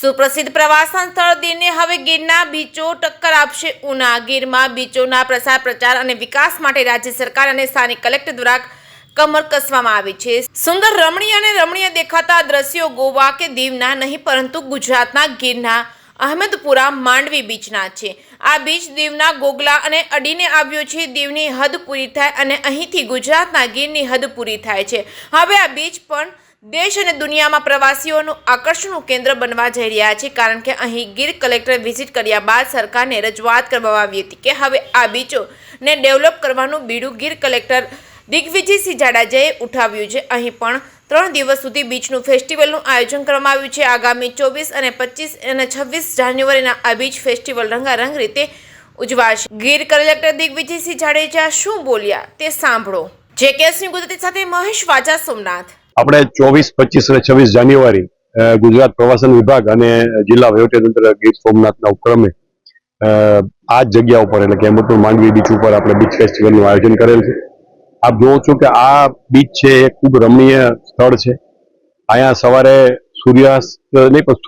સુપ્રસિદ્ધ પ્રવાસન સ્થળ દીવને હવે ગીરના બીચો ટક્કર આપશે. ઉના ગીરમાં બીચોના પ્રચાર અને વિકાસ માટે રાજ્ય સરકાર અને સ્થાનિક કલેક્ટર દ્વારા કમર કસવામાં આવી છે. સુંદર રમણીય દેખાતા દ્રશ્યો ગોવા કે દીવના નહીં પરંતુ ગુજરાતના ગીરના અહેમદપુરા માંડવી બીચના છે. આ બીચ દીવના ગોગલા અને અડીને આવ્યો છે. દીવની હદ પૂરી થાય અને અહીંથી ગુજરાતના ગીરની હદ પૂરી થાય છે. હવે આ બીચ પણ દેશ અને દુનિયામાં પ્રવાસીઓનું આકર્ષણનું કેન્દ્ર બનવા જઈ રહ્યા છે, કારણ કે અહીં ગીર કલેક્ટર વિઝિટ કર્યા બાદ સરકારને રજૂઆત કરવામાં આવી હતી કે હવે આ બીચોને ડેવલપ કરવાનું બીડું ગીર કલેક્ટર દિગ્વિજયસિંહ જાડેજાએ ઉઠાવ્યું છે. અહીં પણ 3 દિવસ સુધી બીચનું ફેસ્ટિવલનું આયોજન કરવામાં આવ્યું છે. આગામી 24 અને 25 અને 26 જાન્યુઆરીના આ બીચ ફેસ્ટિવલ રંગારંગ રીતે ઉજવાશે. ગીર કલેક્ટર દિગ્વિજયસિંહ જાડેજા શું બોલ્યા તે સાંભળો. જેકેએસની ગુજરાતી સાથે મહેશ વાજા, સોમનાથ. આપણે 24, 25 અને 26 જાન્યુઆરી ગુજરાત પ્રવાસન વિભાગ અને જિલ્લા વહીવટીતંત્ર ગીર સોમનાથના ઉપક્રમે આ જગ્યા ઉપર એટલે કે અહેમદપુર માંડવી બીચ ઉપર આપણે બીચ ફેસ્ટિવલનું આયોજન કરેલ છે. આપ જોવો છો કે આ બીચ છે એ ખૂબ રમણીય સ્થળ છે. અહીંયા સવારે સૂર્યાસ્ત નહીં પણ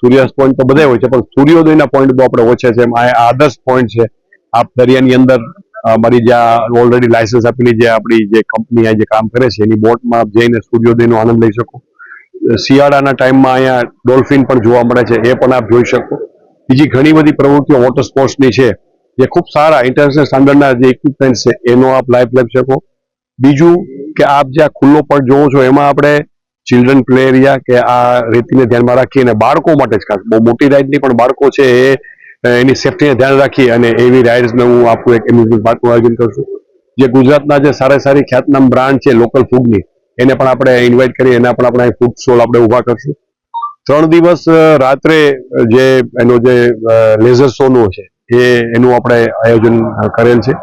સૂર્યાસ્ત પોઈન્ટ તો બધા હોય છે, પણ સૂર્યોદયના પોઈન્ટ બહુ આપણે ઓછા છે. આ આદર્શ પોઈન્ટ છે. આપ દરિયાની અંદર અમારી જ્યાં ઓલરેડી લાયસન્સ આપેલી જે આપણી જે કંપની આ જે કામ કરે છે એની બોટમાં જઈને સૂર્યોદયનો આનંદ લઈ શકો. શિયાળાના ટાઈમમાં અહીંયા ડોલ્ફિન પણ જોવા મળે છે, એ પણ આપ જોઈ શકો. બીજી ઘણી બધી પ્રવૃત્તિઓ વોટર સ્પોર્ટ્સની છે જે ખૂબ સારા ઇન્ટરનેશનલ સ્ટાન્ડર્ડના જે ઇક્વિપમેન્ટ છે એનો આપ લાભ લઈ શકો. બીજું કે આપ જ્યાં ખુલ્લો પડ જોવો છો એમાં આપણે ચિલ્ડ્રન પ્લે એરિયા કે આ રીતિને ધ્યાનમાં રાખીને બાળકો માટે જ ખાસ, બહુ મોટી રાઇડની પણ બાળકો છે એ એની સેફ્ટીને ધ્યાન રાખી અને એવી રાઇડ્સને હું આપું એક એમ્યુઝમેન્ટ પાર્કનું આયોજન કરશું. જે ગુજરાતના જે સારી ખ્યાતનામ બ્રાન્ડ છે લોકલ ફૂડની, એને પણ આપણે ઇન્વાઇટ કરી એના પણ આપણે ફૂડ સ્ટોલ આપણે ઊભા કરશું. 3 દિવસ રાત્રે જે એનો જે લેઝર શોનું છે એનું આપણે આયોજન કરેલ છે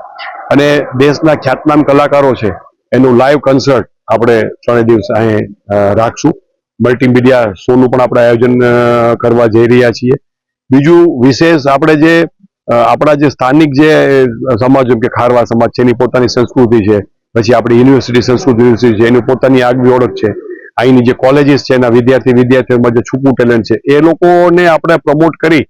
અને દેશના ખ્યાતનામ કલાકારો છે એનું લાઈવ કન્સર્ટ આપણે 3 દિવસ અહીં રાખશું. મલ્ટીમીડિયા શોનું પણ આપણે આયોજન કરવા જઈ રહ્યા છીએ. બીજું વિશેષ આપણે જે આપણા જે સ્થાનિક જે સમાજ કે ખારવા સમાજ છે એની પોતાની સંસ્કૃતિ છે, પછી આપણી યુનિવર્સિટી સંસ્કૃત યુનિવર્સિટી છે એની પોતાની આગવી ઓળખ છે, અહીંની જે કોલેજીસ છે એના વિદ્યાર્થીઓમાં જે છૂપું ટેલેન્ટ છે એ લોકોને આપણે પ્રમોટ કરી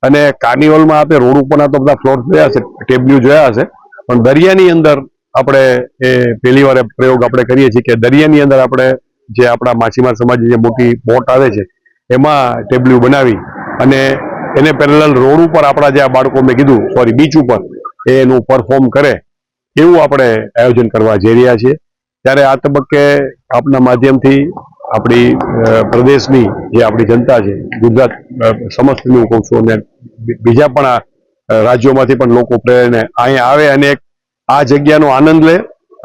અને કાર્નિવલમાં આપણે રોડ ઉપરના તો બધા ફ્લોર જોયા હશે, ટેબલ્યુ જોયા હશે, પણ દરિયાની અંદર આપણે એ પહેલી વાર પ્રયોગ આપણે કરીએ છીએ કે દરિયાની અંદર આપણે જે આપણા માછીમાર સમાજની જે મોટી બોટ આવે છે એમાં ટેબલ્યુ બનાવી અને એને પેરેલલ રોડ ઉપર આપણા જે આ બાળકો મેં કીધું બીચ ઉપર એનું પરફોર્મ કરે એવું આપણે આયોજન કરવા જઈ રહ્યા છીએ. ત્યારે આ તબક્કે આપના માધ્યમથી આપણી પ્રદેશની જે આપણી જનતા છે, ગુજરાત સમસ્તને હું કહું છું અને બીજા પણ રાજ્યોમાંથી પણ લોકો પ્રેરણે અહીંયા આવે અને આ જગ્યાનો આનંદ લે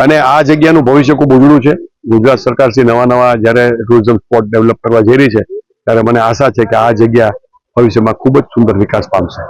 અને આ જગ્યાનું ભવિષ્ય ખૂબ ઉજળું છે. ગુજરાત સરકાર શ્રી નવા જ્યારે ટુરિઝમ સ્પોટ ડેવલપ કરવા જઈ રહી છે ત્યારે મને આશા છે કે આ જગ્યા ભવિષ્યમાં ખૂબ જ સુંદર વિકાસ પામશે.